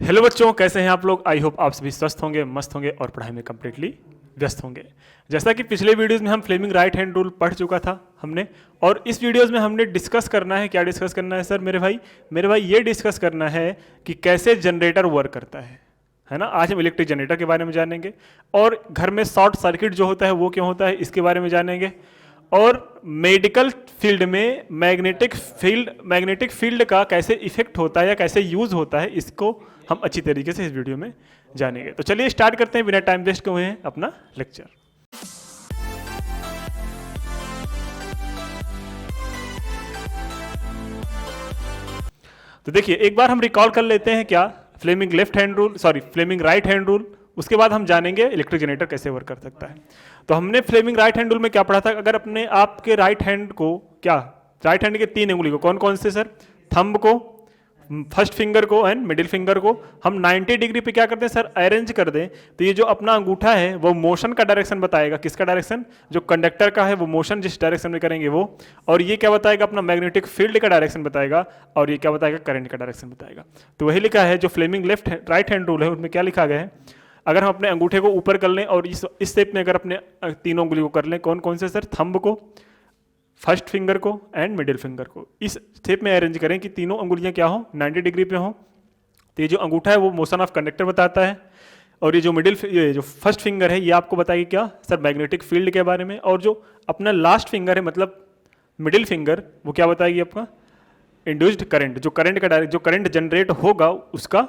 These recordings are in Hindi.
हेलो बच्चों, कैसे हैं आप लोग। आई होप आप सभी स्वस्थ होंगे, मस्त होंगे और पढ़ाई में कंप्लीटली व्यस्त होंगे। जैसा कि पिछले वीडियोस में हम फ्लेमिंग राइट हैंड रूल पढ़ चुका था हमने, और इस वीडियोस में हमने डिस्कस करना है। क्या डिस्कस करना है सर मेरे भाई ये डिस्कस करना है कि कैसे जनरेटर वर्क करता है ना। आज हम इलेक्ट्रिक जनरेटर के बारे में जानेंगे, और घर में शॉर्ट सर्किट जो होता है वो क्यों होता है इसके बारे में जानेंगे, और मेडिकल फील्ड में मैग्नेटिक फील्ड का कैसे इफेक्ट होता है या कैसे यूज होता है इसको हम अच्छी तरीके से इस वीडियो में जानेंगे। तो चलिए स्टार्ट करते हैं बिना टाइम वेस्ट किए हुए अपना लेक्चर। तो देखिए एक बार हम रिकॉल कर लेते हैं क्या फ्लेमिंग राइट हैंड रूल, उसके बाद हम जानेंगे इलेक्ट्रिक जनरेटर कैसे वर्क कर सकता है। तो हमने फ्लेमिंग राइट हैंड रूल में क्या पढ़ा था, अगर अपने आपके राइट हैंड के 3 अंगुली को, कौन कौन से सर, थंब को, फर्स्ट फिंगर को एंड मिडिल फिंगर को हम 90 डिग्री पे क्या करते हैं सर, अरेंज कर दें, तो ये जो अपना अंगूठा है वो मोशन का डायरेक्शन बताएगा। किसका डायरेक्शन, जो कंडक्टर का है वो मोशन जिस डायरेक्शन में करेंगे वो, और ये क्या बताएगा, अपना मैग्नेटिक फील्ड का डायरेक्शन बताएगा, और ये क्या बताएगा, करंट का डायरेक्शन बताएगा। तो वही लिखा है जो फ्लेमिंग राइट हैंड रूल है उसमें क्या लिखा गया है, अगर हम अपने अंगूठे को ऊपर कर लें और इस शेप में अगर अपने तीनों अंगुली को कर लें, कौन कौन से सर, थंब को, फर्स्ट फिंगर को एंड मिडिल फिंगर को इस शेप में अरेंज करें कि तीनों अंगुलियां क्या हो, 90 डिग्री पे हो। तो ये जो अंगूठा है वो मोशन ऑफ कंडक्टर बताता है, और ये जो फर्स्ट फिंगर है ये आपको बताएगी क्या सर, मैग्नेटिक फील्ड के बारे में, और जो अपना लास्ट फिंगर है मतलब मिडिल फिंगर वो क्या बताएगी, आपका इंड्यूस्ड करंट, जो करंट जनरेट होगा उसका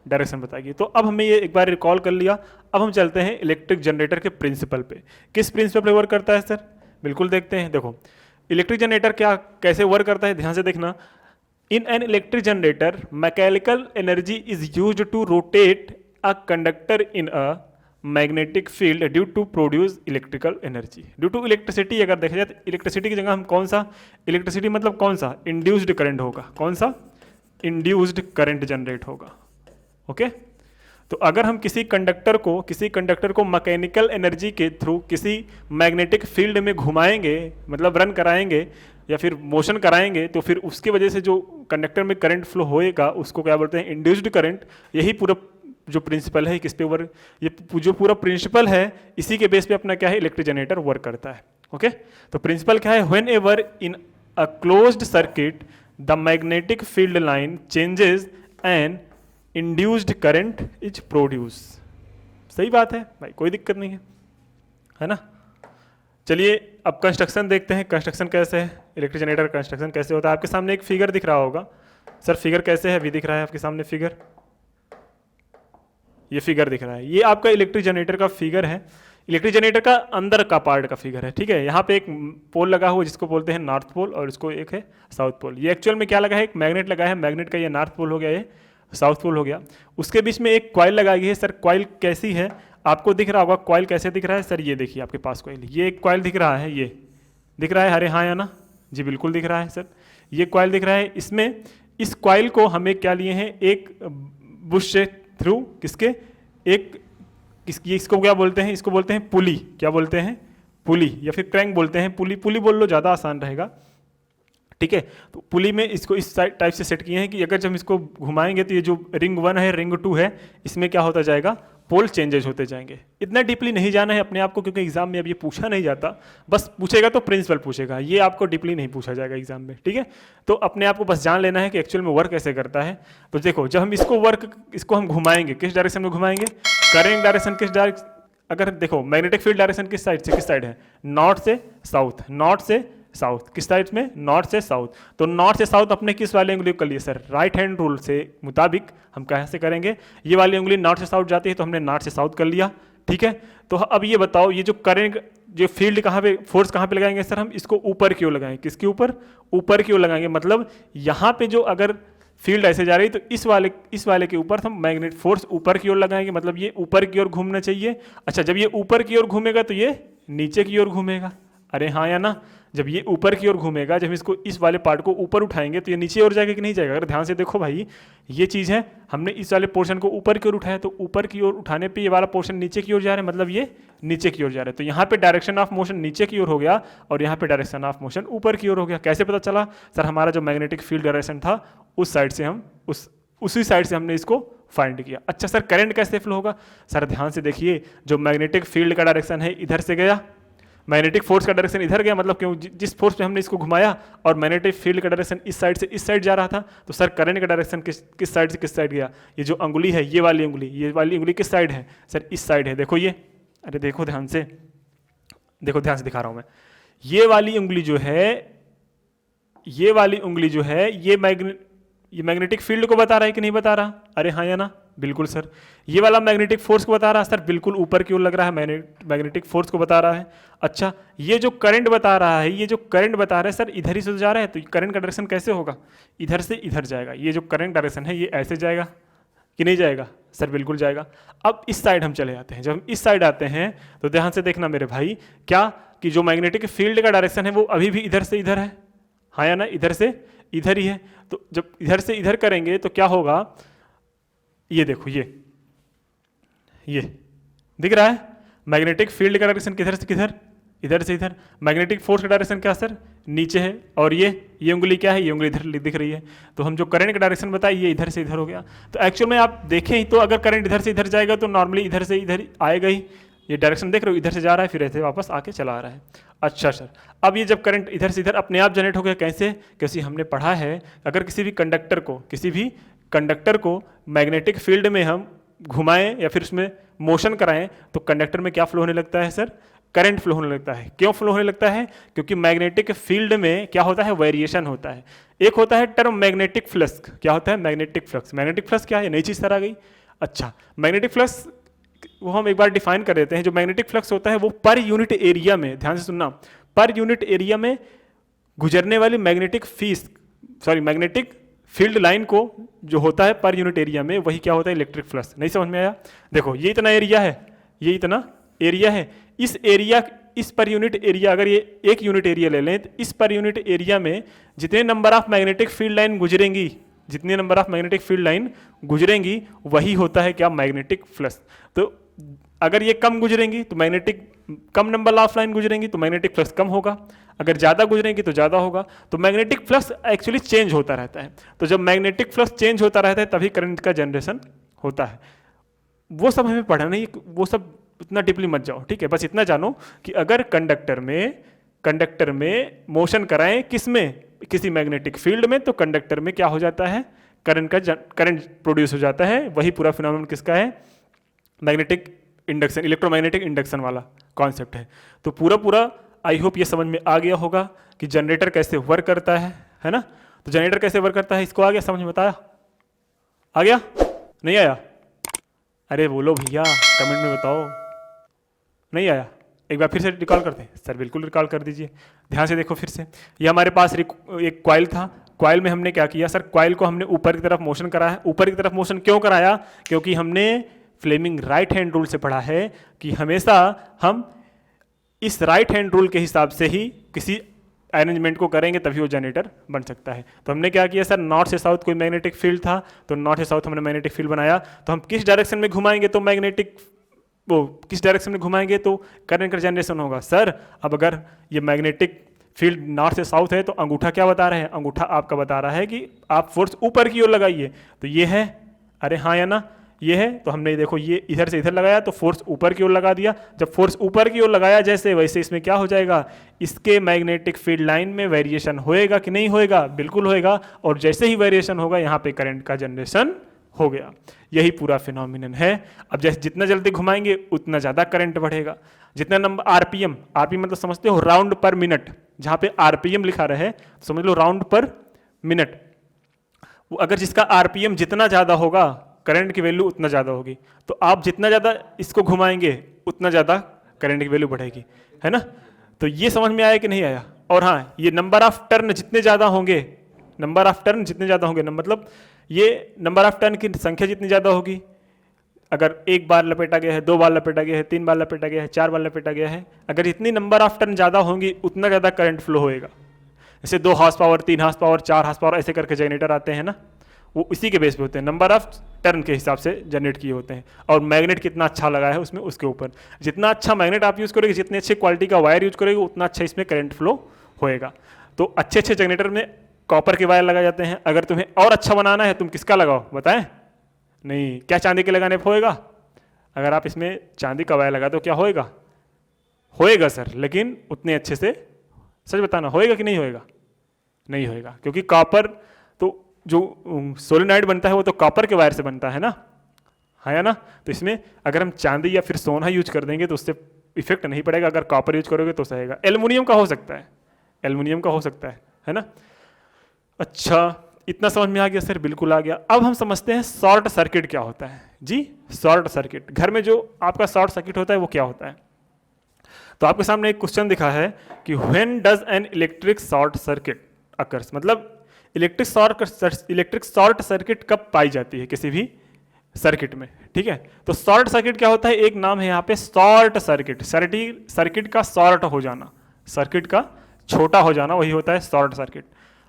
डायरेक्शन बताएगी। तो अब हमें ये एक बार रिकॉल कर लिया, अब हम चलते हैं इलेक्ट्रिक जनरेटर के प्रिंसिपल पे। किस प्रिंसिपल पे वर्क करता है सर, बिल्कुल देखते हैं। देखो इलेक्ट्रिक जनरेटर कैसे वर्क करता है, ध्यान से देखना। In an electric generator mechanical energy is used to rotate a conductor in a magnetic field due to produce electrical energy. Due to electricity अगर देखा जाए तो इलेक्ट्रिसिटी की जगह हम कौन सा, इलेक्ट्रिसिटी मतलब कौन सा, इंड्यूस्ड करंट होगा, कौन सा, इंड्यूस्ड करंट जनरेट होगा। ओके तो अगर हम किसी कंडक्टर को मैकेनिकल एनर्जी के थ्रू किसी मैग्नेटिक फील्ड में घुमाएंगे, मतलब रन कराएंगे या फिर मोशन कराएंगे, तो फिर उसकी वजह से जो कंडक्टर में करंट फ्लो होएगा उसको क्या बोलते हैं, इंड्यूस्ड करंट। यही पूरा जो प्रिंसिपल है किस पे वर्क, ये जो पूरा प्रिंसिपल है इसी के बेस पे अपना क्या है, इलेक्ट्रिक जनरेटर वर्क करता है। ओके तो प्रिंसिपल क्या है, when ever in a closed circuit the magnetic field line changes and induced current is produce. सही बात है भाई, कोई दिक्कत नहीं है ना। चलिए अब कंस्ट्रक्शन देखते हैं, कंस्ट्रक्शन कैसे है, इलेक्ट्रिक जनरेटर कंस्ट्रक्शन कैसे होता है। आपके सामने एक फिगर दिख रहा होगा सर, फिगर कैसे है, अभी दिख रहा है आपके सामने फिगर, ये फिगर दिख रहा है, ये आपका इलेक्ट्रिक जनरेटर का फिगर है। इलेक्ट्रिक जनरेटर का अंदर का पार्ट का फिगर है, ठीक है। यहाँ पे एक पोल लगा हुआ जिसको बोलते हैं नॉर्थ पोल, और इसको एक है साउथ पोल। ये एक्चुअल में क्या लगा है, एक मैग्नेट लगा है, मैग्नेट का ये नॉर्थ पोल हो गया, ये साउथ पोल हो गया। उसके बीच में एक कॉइल लगाई गई है सर, कॉइल कैसी है आपको दिख रहा होगा, कॉइल कैसे दिख रहा है सर, ये देखिए आपके पास कॉइल, ये एक कॉइल दिख रहा है, ये दिख रहा है, अरे हाँ या ना जी, बिल्कुल दिख रहा है सर, ये कॉइल दिख रहा है। इसमें इस कॉइल को हमें क्या लिए हैं, एक बुश से थ्रू, किसके, इसको क्या बोलते हैं, इसको बोलते हैं पुली, क्या बोलते हैं, पुली, या फिर क्रैंक बोलते हैं, पुली बोल लो ज़्यादा आसान रहेगा, ठीक है। तो पुली में इसको इस टाइप से सेट किए हैं कि अगर जब इसको घुमाएंगे तो ये जो रिंग 1 है, रिंग 2 है, इसमें क्या होता जाएगा, पोल चेंजेस होते जाएंगे। इतना डीपली नहीं जाना है अपने आप को, क्योंकि एग्जाम में अब ये पूछा नहीं जाता, बस पूछेगा तो प्रिंसिपल पूछेगा, ये आपको डीपली नहीं पूछा जाएगा एग्जाम में, ठीक है। तो अपने आप को बस जान लेना है कि एक्चुअल में वर्क कैसे करता है। तो देखो जब हम इसको हम घुमाएंगे, किस डायरेक्शन में घुमाएंगे, करंट डायरेक्शन किस डायरेक्शन, अगर देखो मैग्नेटिक फील्ड डायरेक्शन किस साइड है, नॉर्थ से साउथ, किस साइड में, नॉर्थ से साउथ। तो नॉर्थ से साउथ अपने किस वाली उंगली कर लिए सर, राइट हैंड रूल से मुताबिक हम कैसे करेंगे, ये वाली उंगली नॉर्थ से साउथ जाती है तो हमने नॉर्थ से साउथ कर लिया, ठीक है। तो अब ये बताओ, ये जो करंट, जो फील्ड कहाँ पे, फोर्स कहाँ पे लगाएंगे सर, हम इसको ऊपर की ओर लगाएंगे, किसके ऊपर की ओर लगाएंगे। मतलब यहाँ पे जो अगर फील्ड ऐसे जा रही है तो इस वाले के ऊपर हम मैग्नेट फोर्स ऊपर की ओर लगाएंगे, मतलब ये ऊपर की ओर घूमना चाहिए। अच्छा जब ये ऊपर की ओर घूमेगा तो ये नीचे की ओर घूमेगा, अरे हाँ या ना, जब ये ऊपर की ओर घूमेगा, जब इसको इस वाले पार्ट को ऊपर उठाएंगे तो ये नीचे ओर जाएगा कि नहीं जाएगा। अगर ध्यान से देखो भाई, ये चीज़ है, हमने इस वाले पोर्शन को ऊपर की ओर उठाया, तो ऊपर की ओर उठाने पे ये वाला पोर्शन नीचे की ओर जा रहा है, मतलब ये नीचे की ओर जा रहा है। तो यहाँ पे डायरेक्शन ऑफ मोशन नीचे की ओर हो गया, और यहाँ पे डायरेक्शन ऑफ मोशन ऊपर की ओर हो गया। कैसे पता चला सर, हमारा जो मैग्नेटिक फील्ड डायरेक्शन था उस साइड से हम उसी साइड से हमने इसको फाइंड किया। अच्छा सर करंट कैसे फ्लो होगा? सर ध्यान से देखिए, जो मैग्नेटिक फील्ड का डायरेक्शन है इधर से गया, मैग्नेटिक फोर्स का डायरेक्शन इधर गया, मतलब क्यों जिस फोर्स पे हमने इसको घुमाया और मैग्नेटिक फील्ड का डायरेक्शन इस साइड से इस साइड जा रहा था, तो सर करंट का डायरेक्शन किस साइड से किस साइड गया? ये जो अंगुली है, ये वाली उंगली किस साइड है? सर इस साइड है। देखो ये, अरे देखो ध्यान से, देखो ध्यान से दिखा रहा हूं मैं। ये वाली उंगली जो है, ये वाली उंगली जो है, ये मैग्नेटिक फील्ड को बता रहा है कि नहीं बता रहा? अरे हाँ या ना? बिल्कुल सर। ये वाला मैग्नेटिक फोर्स को बता रहा है सर, बिल्कुल ऊपर की ओर लग रहा है, मैग्नेटिक फोर्स को बता रहा है। अच्छा ये जो करंट बता रहा है, ये जो करंट बता रहा है सर इधर ही से जा रहा है, तो करंट का डायरेक्शन कैसे होगा? इधर से इधर जाएगा। ये जो करंट डायरेक्शन है ये ऐसे जाएगा कि नहीं जाएगा? सर बिल्कुल जाएगा। अब इस साइड हम चले जाते हैं। जब हम इस साइड आते हैं तो ध्यान से देखना मेरे भाई, क्या कि जो मैग्नेटिक फील्ड का डायरेक्शन है वो अभी भी इधर से इधर है, हाँ या ना? इधर से इधर ही है। तो जब इधर से इधर करेंगे तो क्या होगा? ये देखो, ये दिख रहा है मैग्नेटिक फील्ड का डायरेक्शन किधर से किधर? इधर से इधर। मैग्नेटिक फोर्स का डायरेक्शन क्या सर? नीचे है। और ये उंगली क्या है? ये उंगली इधर दिख रही है। तो हम जो करंट का डायरेक्शन बताए ये इधर से इधर हो गया। तो एक्चुअल में आप देखें तो अगर करंट इधर से इधर जाएगा तो नॉर्मली इधर से इधर आएगा ही। ये डायरेक्शन देख रहे हो, इधर से जा रहा है फिर ऐसे वापस आके चला आ रहा है। अच्छा सर, अब ये जब करंट इधर से इधर अपने आप जनरेट हो गया, कैसे? कैसे हमने पढ़ा है, अगर किसी भी कंडक्टर को मैग्नेटिक फील्ड में हम घुमाएं या फिर उसमें मोशन कराएं तो कंडक्टर में क्या फ्लो होने लगता है सर? करंट फ्लो होने लगता है। क्यों फ्लो होने लगता है? क्योंकि मैग्नेटिक फील्ड में क्या होता है? वेरिएशन होता है। एक होता है टर्म मैग्नेटिक फ्लक्स। क्या होता है? Magnetic flux. मैग्नेटिक फ्लक्स क्या है? नई चीज सर आ गई। अच्छा, मैग्नेटिक फ्लक्स वो हम एक बार डिफाइन कर देते हैं। जो मैग्नेटिक फ्लक्स होता है वो पर यूनिट एरिया में, ध्यान से सुनना, पर यूनिट एरिया में गुजरने वाली मैग्नेटिक फील्ड लाइन को जो होता है पर यूनिट एरिया में, वही क्या होता है? Electric flux. नहीं समझ में आया? देखो ये इतना एरिया है, ये इतना एरिया है। इस पर यूनिट एरिया, अगर ये एक यूनिट एरिया ले लें तो इस पर यूनिट एरिया में जितने number of magnetic field line गुजरेंगी, जितने number of magnetic field line गुजरेंगी वही होता है क्या? Magnetic flux. तो अगर ये कम गुजरेंगी तो कम नंबर ऑफ लाइन गुजरेंगी तो मैग्नेटिक फ्लक्स कम होगा, अगर ज़्यादा गुजरेंगी तो ज़्यादा होगा। तो मैग्नेटिक फ्लक्स एक्चुअली चेंज होता रहता है। तो जब मैग्नेटिक फ्लक्स चेंज होता रहता है तभी करंट का जनरेशन होता है। वो सब हमें पढ़ना नहीं, वो सब उतना डीपली मत जाओ, ठीक है? बस इतना जानो कि अगर कंडक्टर में मोशन कराएं किसी मैग्नेटिक फील्ड में, तो कंडक्टर में क्या हो जाता है? करंट प्रोड्यूस हो जाता है। वही पूरा फिनोमेनन किसका है? मैग्नेटिक इंडक्शन, इलेक्ट्रोमैग्नेटिक इंडक्शन वाला कॉन्सेप्ट है। तो पूरा आई होप ये समझ में आ गया होगा कि जनरेटर कैसे वर्क करता है ना? तो जनरेटर कैसे वर्क करता है इसको आ गया समझ में? बताया? आ गया? नहीं आया? अरे बोलो भैया, कमेंट में बताओ। नहीं आया? एक बार फिर से रिकॉल करते हैं? सर बिल्कुल रिकॉल कर दीजिए। ध्यान से देखो फिर से, ये हमारे पास एक कॉइल था। कॉइल में हमने क्या किया सर? कॉइल को हमने ऊपर की तरफ मोशन कराया। ऊपर की तरफ मोशन क्यों कराया? क्योंकि हमने फ्लेमिंग राइट हैंड रूल से पढ़ा है कि हमेशा हम इस राइट हैंड रूल के हिसाब से ही किसी अरेंजमेंट को करेंगे तभी वो जनरेटर बन सकता है। तो हमने क्या किया सर? नॉर्थ से साउथ कोई मैग्नेटिक फील्ड था, तो नॉर्थ से साउथ हमने मैग्नेटिक फील्ड बनाया। तो हम किस डायरेक्शन में घुमाएंगे तो किस डायरेक्शन में घुमाएंगे तो करंट का जनरेशन होगा। सर अब अगर ये मैग्नेटिक फील्ड नॉर्थ से साउथ है तो अंगूठा क्या बता रहा है? अंगूठा आपका बता रहा है कि आप फोर्स ऊपर की ओर लगाइए। तो ये है, अरे हाँ या ना? ये है। तो हमने देखो ये इधर से इधर लगाया तो फोर्स ऊपर की ओर लगा दिया। जब फोर्स ऊपर की ओर लगाया जैसे, वैसे इसमें क्या हो जाएगा? इसके मैग्नेटिक फील्ड लाइन में वेरिएशन होएगा कि नहीं होएगा? बिल्कुल होएगा। और जैसे ही वेरिएशन होगा यहाँ पे करंट का जनरेशन हो गया। यही पूरा फिनोमिनन है। अब जैसे जितना जल्दी घुमाएंगे उतना ज़्यादा करंट बढ़ेगा। जितना नंबर आरपीएम मतलब समझते हो राउंड पर मिनट, जहाँ पे आरपीएम लिखा रहे तो समझ लो राउंड पर मिनट। अगर जिसका आरपीएम जितना ज़्यादा होगा करंट की वैल्यू उतना ज़्यादा होगी। तो आप जितना ज़्यादा इसको घुमाएंगे उतना ज़्यादा करंट की वैल्यू बढ़ेगी, है ना? तो ये समझ में आया कि नहीं आया? और हाँ, ये नंबर ऑफ टर्न जितने ज़्यादा होंगे, मतलब ये नंबर ऑफ टर्न की संख्या जितनी ज़्यादा होगी, अगर एक बार लपेटा गया है, 2 बार लपेटा गया है, 3 बार लपेटा गया है, 4 बार लपेटा गया है, अगर जितनी नंबर ऑफ टर्न ज़्यादा होंगी उतना ज़्यादा करंट फ्लो होएगा। जैसे 2 horse power, 3 horse power, 4 horse power ऐसे करके जनरेटर आते हैं ना, वो इसी के बेस पे होते हैं, नंबर ऑफ टर्न के हिसाब से जनरेट किए होते हैं। और मैग्नेट कितना अच्छा लगा है उसमें, उसके ऊपर जितना अच्छा मैग्नेट आप यूज़ करोगे, जितनी अच्छी क्वालिटी का वायर यूज करोगे उतना अच्छा इसमें करंट फ्लो होएगा। तो अच्छे अच्छे जनरेटर में कॉपर के वायर लगाए जाते हैं। अगर तुम्हें और अच्छा बनाना है तुम किसका लगाओ बताएं? नहीं। क्या चांदी के लगाने पर होएगा? अगर आप इसमें चांदी का वायर लगा तो क्या होएगा? होएगा सर, लेकिन उतने अच्छे से, सच बताना, होएगा कि नहीं होएगा? नहीं होएगा, क्योंकि कॉपर तो जो सोलेनॉइड बनता है वो तो कॉपर के वायर से बनता है ना, है ना। तो इसमें अगर हम चांदी या फिर सोना यूज कर देंगे तो उससे इफेक्ट नहीं पड़ेगा, अगर कॉपर यूज करोगे तो सहेगा। एल्युमिनियम का हो सकता है, एल्युमिनियम का हो सकता है ना। अच्छा, इतना समझ में आ गया सर? बिल्कुल आ गया। अब हम समझते हैं शॉर्ट सर्किट क्या होता है जी। शॉर्ट सर्किट, घर में जो आपका शॉर्ट सर्किट होता है वो क्या होता है? तो आपके सामने एक क्वेश्चन दिखा है कि when does an electric short circuit occurs, मतलब इलेक्ट्रिक शॉर्ट सर्किट कब पाई जाती है किसी भी सर्किट में, ठीक है। तो शॉर्ट सर्किट क्या होता है? एक नाम है यहाँ पे शॉर्ट सर्किट। सर्किट का शॉर्ट हो जाना, सर्किट का छोटा हो जाना, वही होता है शॉर्ट सर्किट।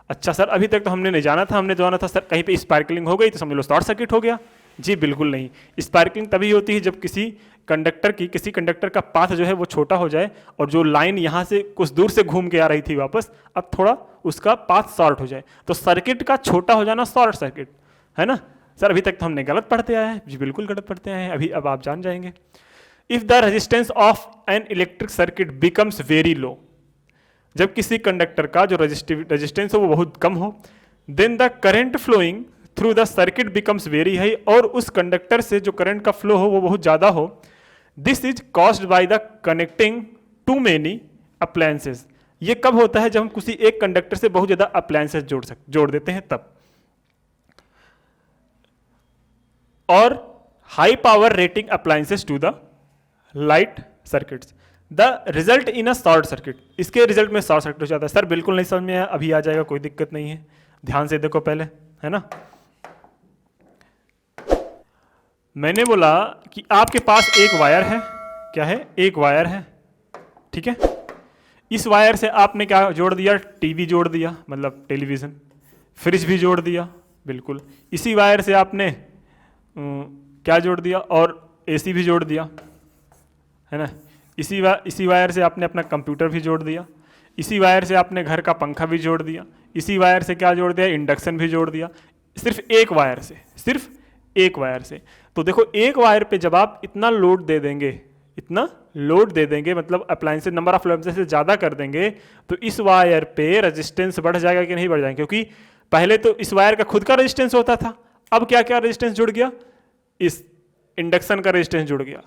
अच्छा सर, अभी तक तो हमने नहीं जाना था, हमने जाना था सर कहीं पे स्पार्कलिंग हो गई तो समझ लो शॉर्ट सर्किट हो गया। जी बिल्कुल नहीं। स्पार्कलिंग तभी होती है जब किसी कंडक्टर का पाथ जो है वो छोटा हो जाए और जो लाइन यहाँ से कुछ दूर से घूम के आ रही थी वापस, अब थोड़ा उसका पाथ शॉर्ट हो जाए, तो सर्किट का छोटा हो जाना शॉर्ट सर्किट, है ना। सर अभी तक तो हमने गलत पढ़ते आए हैं। जी बिल्कुल गलत पढ़ते आए हैं, अब आप जान जाएंगे। If the resistance of an electric circuit becomes very low, जब किसी कंडक्टर का जो रेजिस्टेंस हो वो बहुत कम हो, then the current flowing through the circuit becomes very high, और उस कंडक्टर से जो करंट का फ्लो हो वो बहुत ज़्यादा हो। This is caused by the connecting to many appliances. ये कब होता है? जब हम किसी एक कंडक्टर से बहुत ज़्यादा अप्लायंसेस जोड़ देते हैं तब। और high power rating appliances to the light circuits, the result in a short circuit. इसके रिजल्ट में शॉर्ट सर्किट हो जाता है। सर बिल्कुल नहीं समझ में आया, अभी आ जाएगा, कोई दिक्कत नहीं है, ध्यान से देखो पहले, है ना। मैंने बोला कि आपके पास एक वायर है, क्या है? एक वायर है, ठीक है। इस वायर से आपने क्या जोड़ दिया? टीवी जोड़ दिया, मतलब टेलीविज़न। फ्रिज भी जोड़ दिया, बिल्कुल। इसी वायर से आपने क्या जोड़ दिया? और एसी भी जोड़ दिया, है ना। इसी वायर से आपने अपना कंप्यूटर भी जोड़ दिया। इसी वायर से आपने घर का पंखा भी जोड़ दिया। इसी वायर से क्या जोड़ दिया? इंडक्शन भी जोड़ दिया। सिर्फ एक वायर से, सिर्फ एक वायर से। तो देखो, एक वायर पे जब आप इतना लोड दे देंगे, इतना लोड दे देंगे, मतलब अप्लायंसेस, नंबर ऑफ अप्लायंसेस से ज़्यादा कर देंगे, तो इस वायर पे रेजिस्टेंस बढ़ जाएगा कि नहीं बढ़ जाएगा? क्योंकि पहले तो इस वायर का खुद का रेजिस्टेंस होता था, अब क्या क्या रेजिस्टेंस जुड़ गया? इस इंडक्शन का रेजिस्टेंस जुड़ गया,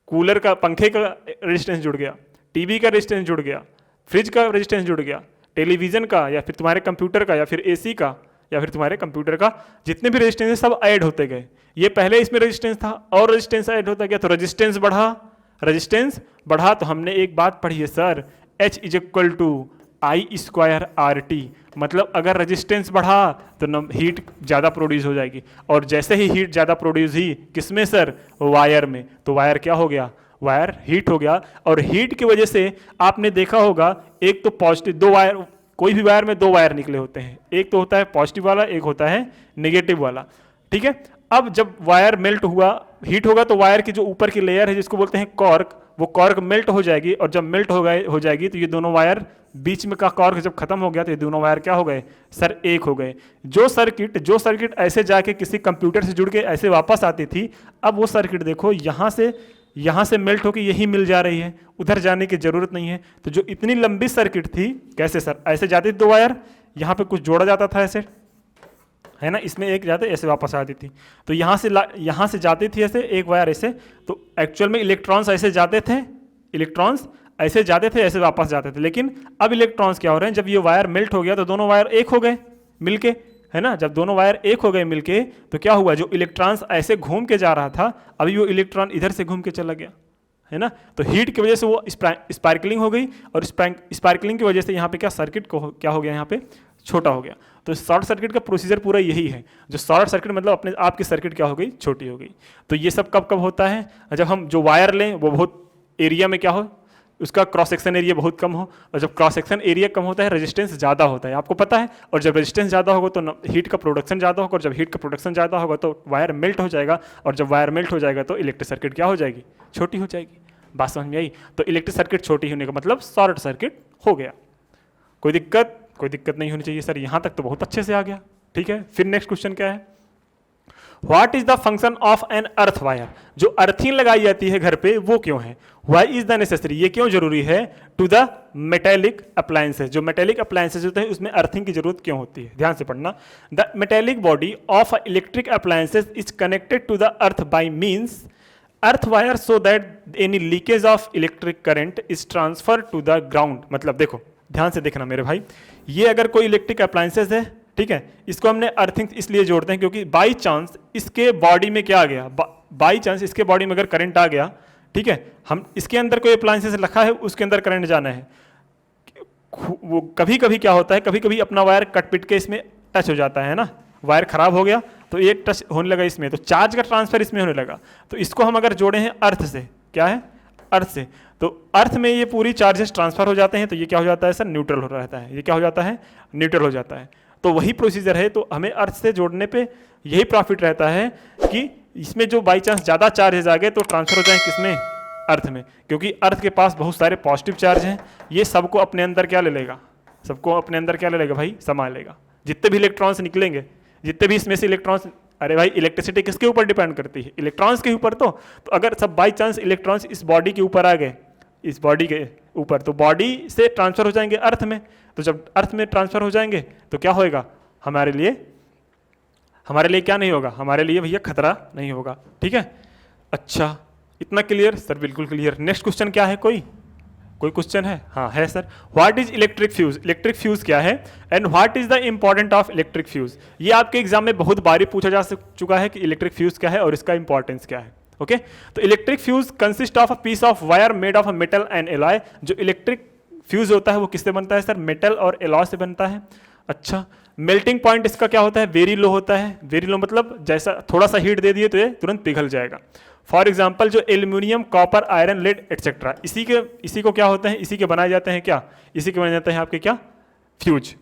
कूलर का, पंखे का रेजिस्टेंस जुड़ गया, टीवी का रेजिस्टेंस जुड़ गया, फ्रिज का रेजिस्टेंस जुड़ गया, टेलीविजन का, या फिर तुम्हारे कंप्यूटर का, या फिर एसी का, या फिर तुम्हारे कंप्यूटर का, जितने भी रेजिस्टेंस है सब ऐड होते गए। ये पहले इसमें रेजिस्टेंस था और रेजिस्टेंस ऐड होता गया, तो रेजिस्टेंस बढ़ा तो हमने एक बात पढ़ी है sir, H is equal to I square R T. मतलब अगर रेजिस्टेंस बढ़ा तो हीट ज़्यादा प्रोड्यूस हो जाएगी, और जैसे ही हीट ज़्यादा प्रोड्यूस हुई किसमें सर? वायर में। तो वायर क्या हो गया? वायर हीट हो गया। और हीट की वजह से आपने देखा होगा, एक तो पॉजिटिव, दो वायर, कोई भी वायर में दो वायर निकले होते हैं, एक तो होता है पॉजिटिव वाला, एक होता है नेगेटिव वाला, ठीक है। अब जब वायर मेल्ट हुआ, हीट होगा, तो वायर की जो ऊपर की लेयर है जिसको बोलते हैं कॉर्क, वो कॉर्क मेल्ट हो जाएगी, और जब मेल्ट हो जाएगी तो ये दोनों वायर, बीच में का कॉर्क जब खत्म हो गया तो ये दोनों वायर क्या हो गए सर? एक हो गए। जो सर्किट ऐसे जाके किसी कंप्यूटर से जुड़ के ऐसे वापस आती थी, अब वो सर्किट देखो यहाँ से मेल्ट होकर यही मिल जा रही है, उधर जाने की जरूरत नहीं है। तो जो इतनी लंबी सर्किट थी, कैसे सर? ऐसे जाती थी दो वायर, यहाँ पे कुछ जोड़ा जाता था ऐसे, है ना, इसमें एक जाते ऐसे वापस आती थी, तो यहाँ से जाती थी ऐसे एक वायर ऐसे, तो एक्चुअल में इलेक्ट्रॉन्स ऐसे जाते थे, ऐसे वापस जाते थे। लेकिन अब इलेक्ट्रॉन्स क्या हो रहे हैं? जब ये वायर मेल्ट हो गया तो दोनों वायर एक हो गए मिलके, है ना। जब दोनों वायर एक हो गए मिलके, तो क्या हुआ? जो इलेक्ट्रॉन्स ऐसे घूम के जा रहा था, अभी वो इलेक्ट्रॉन इधर से घूम के चला गया, है ना। तो हीट की वजह से वो स्पार्कलिंग हो गई, और स्पार्कलिंग की वजह से यहाँ पे क्या सर्किट को क्या हो गया? यहाँ पे छोटा हो गया। तो शॉर्ट सर्किट का प्रोसीजर पूरा यही है। जो शॉर्ट सर्किट मतलब अपने आप की सर्किट क्या हो गई? छोटी हो गई। तो ये सब कब कब होता है? जब हम जो वायर लें वो बहुत एरिया में क्या हो, उसका क्रॉस सेक्शन एरिया बहुत कम हो, और जब क्रॉस सेक्शन एरिया कम होता है रेजिस्टेंस ज़्यादा होता है, आपको पता है। और जब रेजिस्टेंस ज़्यादा होगा तो हीट का प्रोडक्शन ज़्यादा होगा, और जब हीट का प्रोडक्शन ज़्यादा होगा तो वायर मेल्ट हो जाएगा, और जब वायर मेल्ट हो जाएगा तो इलेक्ट्रिक सर्किट क्या हो जाएगी? छोटी हो जाएगी। बात समझ में आई? तो इलेक्ट्रिक सर्किट छोटी होने का मतलब शॉर्ट सर्किट हो गया। कोई दिक्कत नहीं होनी चाहिए सर, यहाँ तक तो बहुत अच्छे से आ गया, ठीक है। फिर नेक्स्ट क्वेश्चन क्या है? What is the function of an earth wire, जो अर्थिंग लगाई जाती है घर पे वो क्यों है, वाई इज द नेसेसरी, ये क्यों जरूरी है, टू द मेटेलिक अप्लायंसेस, जो मेटेलिक अप्लायंसेस होते हैं उसमें अर्थिंग की जरूरत क्यों होती है, ध्यान से पढ़ना। The metallic body of electric appliances is connected to the earth by means earth wire so that any leakage of electric current is transfer to the ground. मतलब देखो ध्यान से देखना मेरे भाई, ये अगर कोई इलेक्ट्रिक अप्लायंसेस है, ठीक है, इसको हमने अर्थिंग इसलिए जोड़ते हैं क्योंकि बाई चांस इसके बॉडी में क्या आ गया, बाई चांस इसके बॉडी में अगर करंट आ गया, ठीक है, हम इसके अंदर कोई अप्लायंसेस रखा है उसके अंदर करंट जाना है, वो कभी कभी क्या होता है, कभी कभी अपना वायर कट पिट के इसमें टच हो जाता है ना, वायर खराब हो गया तो एक टच होने लगा इसमें, तो चार्ज का ट्रांसफर इसमें होने लगा, तो इसको हम अगर जोड़े हैं अर्थ से, क्या है, अर्थ से, तो अर्थ में ये पूरी चार्जेस ट्रांसफर हो जाते हैं, तो ये क्या हो जाता है सर, न्यूट्रल हो रहता है, ये क्या हो जाता है, न्यूट्रल हो जाता है। तो वही प्रोसीजर है, तो हमें अर्थ से जोड़ने पे यही प्रॉफिट रहता है कि इसमें जो बाई चांस ज़्यादा चार्जेस आ गए तो ट्रांसफर हो जाए किसमें, अर्थ में, क्योंकि अर्थ के पास बहुत सारे पॉजिटिव चार्ज हैं, ये सबको अपने अंदर क्या ले लेगा, सबको अपने अंदर क्या ले लेगा भाई, समा लेगा, जितने भी इलेक्ट्रॉन्स निकलेंगे, जितने भी इसमें से इलेक्ट्रॉन्स, अरे भाई इलेक्ट्रिसिटी किसके ऊपर डिपेंड करती है, इलेक्ट्रॉन्स के ऊपर, तो अगर सब बाई चांस इलेक्ट्रॉन्स इस बॉडी के ऊपर आ गए, इस बॉडी के ऊपर, तो बॉडी से ट्रांसफर हो जाएंगे अर्थ में, तो जब अर्थ में ट्रांसफर हो जाएंगे तो क्या होएगा, हमारे लिए क्या नहीं होगा, हमारे लिए भैया खतरा नहीं होगा, ठीक है। अच्छा इतना क्लियर सर, बिल्कुल क्लियर। नेक्स्ट क्वेश्चन क्या है, कोई क्वेश्चन है, हाँ है sir, what is electric fuse, electric fuse क्या है and what is the important of electric fuse, ये आपके एग्जाम में बहुत बारी पूछा जा चुका है कि इलेक्ट्रिक फ्यूज क्या है और इसका इंपॉर्टेंस क्या है, ओके। तो electric fuse consist of a piece of wire made of a metal and alloy, जो इलेक्ट्रिक फ्यूज होता है वो किससे बनता है सर, मेटल और एलॉय से बनता है। अच्छा मेल्टिंग पॉइंट इसका क्या होता है, वेरी लो होता है, वेरी लो मतलब जैसा थोड़ा सा हीट दे दिए तो ये तुरंत पिघल जाएगा। फॉर एग्जाम्पल जो aluminium, copper, iron, lead etcetera, इसी को क्या होते हैं, इसी के बनाए जाते हैं क्या, इसी के बनाए जाते हैं आपके क्या, fuse.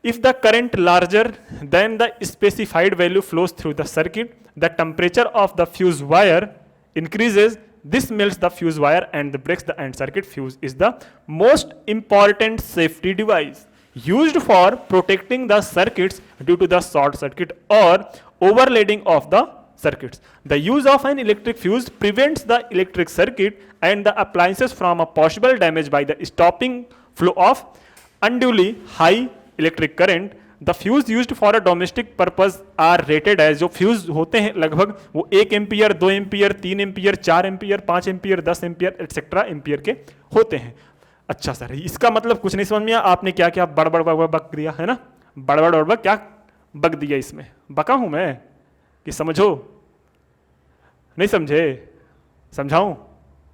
If the current larger than the specified value flows through the circuit, the temperature of the fuse wire increases, this melts the fuse wire and breaks the end circuit. Fuse is the most important safety device used for protecting the circuits due to the short circuit or overloading of the circuits. The use of an electric fuse prevents the electric circuit and the appliances from a possible damage by the stopping flow of unduly high electric current. The fuse used for a domestic purpose are rated as, जो फ्यूज होते हैं लगभग वो 1 ampere, 2 ampere, 3 ampere, 4 ampere, 5 ampere, 10 ampere etcetera ampere के होते हैं। अच्छा सर इसका मतलब कुछ नहीं समझ में आया, आपने क्या क्या बड़बड़ बक दिया है ना, बड़बड़ बड़बड़ क्या बक दिया, इसमें बका हूं मैं कि समझो, नहीं समझे, समझाऊं,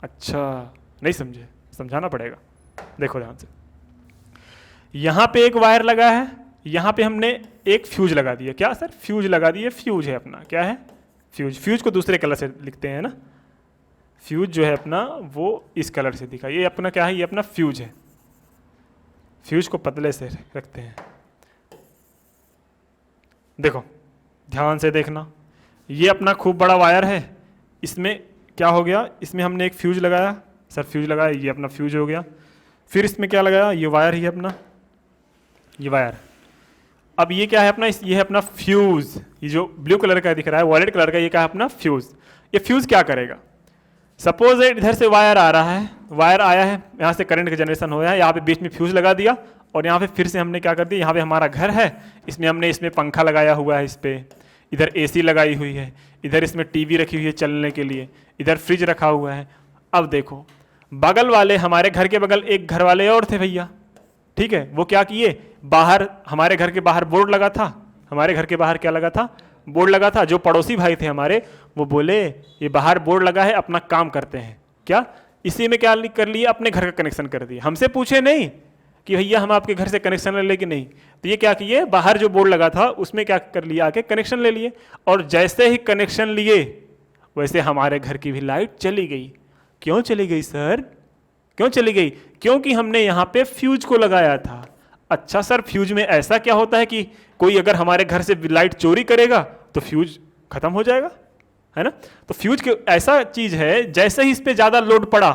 अच्छा नहीं समझे, समझाना पड़ेगा। देखो ध्यान से, यहां पे एक वायर लगा है, यहां पे हमने एक फ्यूज लगा दिया, क्या सर फ्यूज लगा दिए, फ्यूज है अपना, क्या है फ्यूज, फ्यूज को दूसरे कलर से लिखते हैं ना, फ्यूज जो है अपना वो इस कलर से दिखा, ये अपना क्या है, ये अपना फ्यूज है, फ्यूज को पतले से रखते हैं। देखो ध्यान से देखना, ये अपना खूब बड़ा वायर है, इसमें क्या हो गया, इसमें हमने एक फ्यूज लगाया, सर फ्यूज लगाया, ये अपना फ्यूज हो गया, फिर इसमें क्या लगाया, ये वायर ही अपना, ये वायर, अब ये क्या है अपना, ये है अपना फ्यूज, ये जो ब्लू कलर का दिख रहा है, वॉयलेट कलर का, ये क्या है अपना फ्यूज। ये फ्यूज क्या करेगा, सपोज इधर से वायर आ रहा है, वायर आया है, यहाँ से करंट का जनरेशन हो रहा है, यहाँ पे बीच में फ्यूज लगा दिया, और यहाँ पे फिर से हमने क्या कर दिया, यहाँ पे हमारा घर है, इसमें हमने इसमें पंखा लगाया हुआ है, इस पे इधर एसी लगाई हुई है, इधर इसमें टीवी रखी हुई है चलने के लिए, इधर फ्रिज रखा हुआ है। अब देखो बगल वाले, हमारे घर के बगल एक घर वाले और थे भैया, ठीक है, वो क्या किए, बाहर हमारे घर के बाहर बोर्ड लगा था, हमारे घर के बाहर क्या लगा था, बोर्ड लगा था, जो पड़ोसी भाई थे हमारे वो बोले ये बाहर बोर्ड लगा है, अपना काम करते हैं, क्या इसी में क्या कर लिए, अपने घर का कनेक्शन कर दिए, हमसे पूछे नहीं कि भैया हम आपके घर से कनेक्शन ले लें कि नहीं, तो ये क्या किए, बाहर जो बोर्ड लगा था उसमें क्या कर लिया, आके कनेक्शन ले लिए, और जैसे ही कनेक्शन लिए वैसे हमारे घर की भी लाइट चली गई। क्यों चली गई सर, क्यों चली गई, क्योंकि हमने यहाँ पे फ्यूज को लगाया था। अच्छा सर फ्यूज में ऐसा क्या होता है कि कोई अगर हमारे घर से लाइट चोरी करेगा तो फ्यूज खत्म हो जाएगा, है ना, तो फ्यूज के ऐसा चीज है, जैसे ही इस पे ज्यादा लोड पड़ा,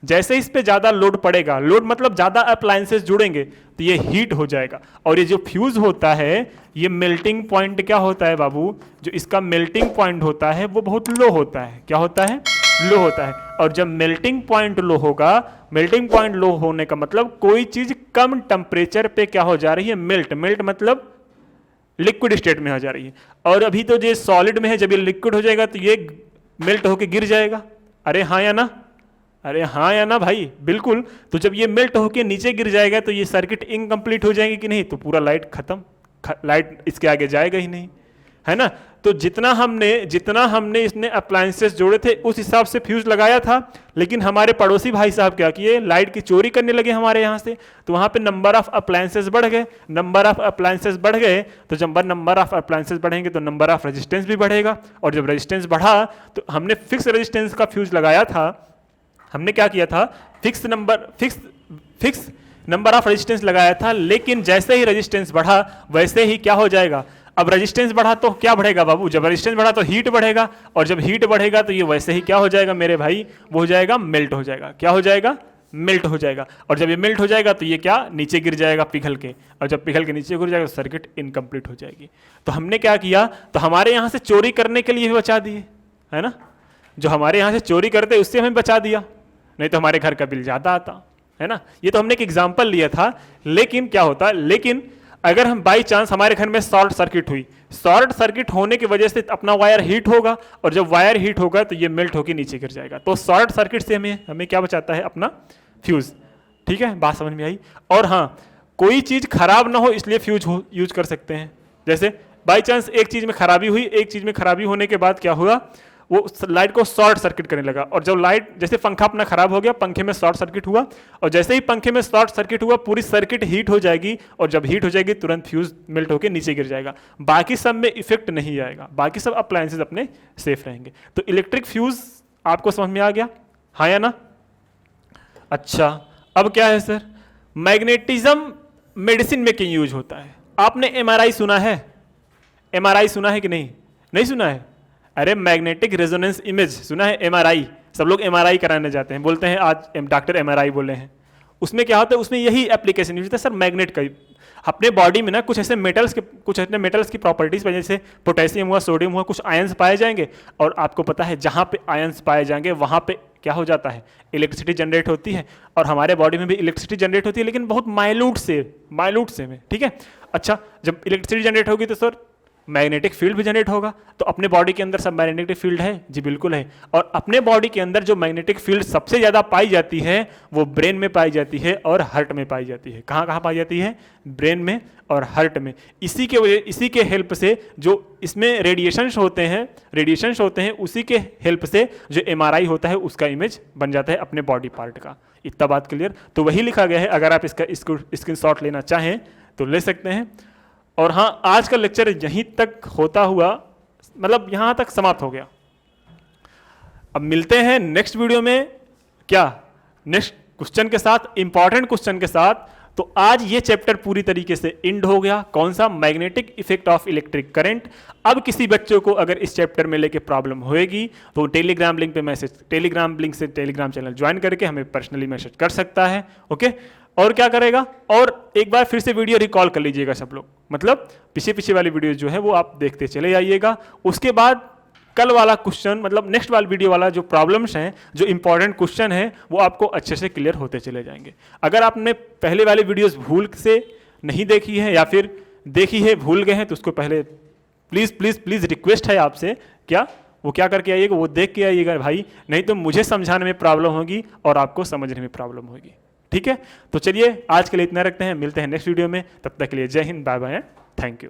जैसे इस पे ज्यादा लोड पड़ेगा, लोड मतलब ज्यादा अप्लायंसेस जुड़ेंगे तो ये हीट हो जाएगा। और ये जो फ्यूज होता है, ये मेल्टिंग पॉइंट क्या होता है बाबू, जो इसका मेल्टिंग पॉइंट होता है वो बहुत लो होता है। क्या होता है? लो होता है। और जब मेल्टिंग पॉइंट लो होगा, मेल्टिंग पॉइंट लो होने का मतलब कोई चीज कम टेम्परेचर पे क्या हो जा रही है, मेल्ट। मेल्ट मतलब लिक्विड स्टेट में हो जा रही है। और अभी तो ये सॉलिड में है, जब ये लिक्विड हो जाएगा तो ये मेल्ट होके गिर जाएगा। अरे हाँ या ना? अरे हाँ या ना भाई? बिल्कुल। तो जब ये मेल्ट होके नीचे गिर जाएगा तो ये सर्किट इनकम्प्लीट हो जाएगी कि नहीं? तो पूरा लाइट खत्म, लाइट इसके आगे जाएगा ही नहीं, है ना? तो जितना हमने इसने अप्लायंसेस जोड़े थे उस हिसाब से फ्यूज लगाया था, लेकिन हमारे पड़ोसी भाई साहब क्या किए, लाइट की चोरी करने लगे हमारे यहाँ से। तो वहाँ पे नंबर ऑफ अप्लायंसेस बढ़ गए। नंबर ऑफ अप्लायंसेस बढ़ गए तो जब नंबर ऑफ अप्लायंसेस बढ़ेंगे तो नंबर ऑफ रेजिस्टेंस भी बढ़ेगा। और जब रेजिस्टेंस बढ़ा तो हमने फिक्स रेजिस्टेंस का फ्यूज लगाया था। हमने क्या किया था, फिक्स नंबर ऑफ रेजिस्टेंस लगाया था, लेकिन जैसे ही रेजिस्टेंस बढ़ा वैसे ही क्या हो जाएगा, अब रेजिस्टेंस बढ़ा तो क्या बढ़ेगा बाबू, जब रेजिस्टेंस बढ़ा तो हीट बढ़ेगा, और जब हीट बढ़ेगा तो ये वैसे ही क्या हो जाएगा मेरे भाई, वो हो जाएगा मेल्ट हो जाएगा। क्या हो जाएगा? मेल्ट हो जाएगा। और जब ये मेल्ट हो जाएगा तो ये क्या, नीचे गिर जाएगा पिघल के, और जब पिघल के नीचे गिर जाएगा तो सर्किट इनकम्प्लीट हो जाएगी। तो हमने क्या किया, तो हमारे यहाँ से चोरी करने के लिए भी बचा दिए, है ना? जो हमारे यहाँ से चोरी करते उससे हमें बचा दिया, नहीं तो हमारे घर का बिल ज्यादा आता, है ना? ये तो हमने एक एग्जाम्पल लिया था। लेकिन क्या होता है, लेकिन अगर हम बाई चांस हमारे घर में शॉर्ट सर्किट हुई, शॉर्ट सर्किट होने की वजह से अपना वायर हीट होगा, और जब वायर हीट होगा तो ये मेल्ट होकर नीचे गिर जाएगा। तो शॉर्ट सर्किट से हमें क्या बचाता है, अपना फ्यूज। ठीक है, बात समझ में आई? और हाँ, कोई चीज खराब ना हो इसलिए फ्यूज यूज कर सकते हैं। जैसे बाई चांस एक चीज में खराबी हुई, एक चीज में खराबी होने के बाद क्या हुआ, वो लाइट को शॉर्ट सर्किट करने लगा। और जब लाइट, जैसे पंखा अपना खराब हो गया, पंखे में शॉर्ट सर्किट हुआ, और जैसे ही पंखे में शॉर्ट सर्किट हुआ पूरी सर्किट हीट हो जाएगी, और जब हीट हो जाएगी तुरंत फ्यूज मेल्ट होकर नीचे गिर जाएगा। बाकी सब में इफेक्ट नहीं आएगा, बाकी सब अप्लायंसेस अपने सेफ रहेंगे। तो इलेक्ट्रिक फ्यूज आपको समझ में आ गया, हाँ या ना? अच्छा, अब क्या है सर, मैग्नेटिज्म मेडिसिन में क्यों यूज होता है? आपने एमआरआई सुना है? एमआरआई सुना है कि नहीं? नहीं सुना है? अरे मैग्नेटिक रेजोनेंस इमेज सुना है, एमआरआई। सब लोग एमआरआई कराने जाते हैं, बोलते हैं आज डॉक्टर एमआरआई बोले हैं। उसमें क्या होता है, उसमें यही एप्लीकेशन यूज होता है सर, मैग्नेट का। अपने बॉडी में ना कुछ ऐसे मेटल्स की प्रॉपर्टीज, जैसे पोटेशियम हुआ, सोडियम हुआ, कुछ आयंस पाए जाएंगे, और आपको पता है जहाँ पे आयंस पाए जाएंगे वहाँ पे क्या हो जाता है, इलेक्ट्रिसिटी जनरेट होती है। और हमारे बॉडी में भी इलेक्ट्रिसिटी जनरेट होती है, लेकिन बहुत माइल्यूट से में। ठीक है, अच्छा, जब इलेक्ट्रिसिटी जनरेट होगी तो सर मैग्नेटिक फील्ड भी जनरेट होगा। तो अपने बॉडी के अंदर सब मैग्नेटिक फील्ड है? जी बिल्कुल है। और अपने बॉडी के अंदर जो मैग्नेटिक फील्ड सबसे ज्यादा पाई जाती है वो ब्रेन में पाई जाती है और हार्ट में पाई जाती है। कहाँ कहाँ पाई जाती है? ब्रेन में और हार्ट में। इसी के हेल्प से जो इसमें रेडिएशंस होते हैं, उसी के हेल्प से जो एमआरआई होता है उसका इमेज बन जाता है अपने बॉडी पार्ट का। इतना बात क्लियर? तो वही लिखा गया है, अगर आप इसको स्क्रीनशॉट लेना चाहें तो ले सकते हैं। और हाँ, आज का लेक्चर यहीं तक होता हुआ, मतलब यहां तक समाप्त हो गया। अब मिलते हैं नेक्स्ट वीडियो में, क्या नेक्स्ट क्वेश्चन के साथ, इंपॉर्टेंट क्वेश्चन के साथ। तो आज ये चैप्टर पूरी तरीके से एंड हो गया। कौन सा? Magnetic effect of electric current. अब किसी बच्चों को अगर इस चैप्टर में लेके प्रॉब्लम होएगी तो टेलीग्राम लिंक से टेलीग्राम चैनल ज्वाइन करके हमें पर्सनली मैसेज कर सकता है। ओके, और क्या करेगा, और एक बार फिर से वीडियो रिकॉल कर लीजिएगा सब लोग, मतलब पीछे वाली वीडियो जो है वो आप देखते चले जाइएगा। उसके बाद कल वाला क्वेश्चन, मतलब नेक्स्ट वाला वीडियो वाला जो प्रॉब्लम्स हैं, जो इंपॉर्टेंट क्वेश्चन है, वो आपको अच्छे से क्लियर होते चले जाएंगे। अगर आपने पहले वाली वीडियोस भूल से नहीं देखी है या फिर देखी है भूल गए हैं तो उसको पहले प्लीज़ रिक्वेस्ट है आपसे, क्या वो क्या करके आइएगा, वो देख के आइएगा भाई, नहीं तो मुझे समझाने में प्रॉब्लम होगी और आपको समझने में प्रॉब्लम होगी। ठीक है, तो चलिए आज के लिए इतना रखते हैं, मिलते हैं नेक्स्ट वीडियो में। तब तक के लिए Jai Hind, bye bye, thank you.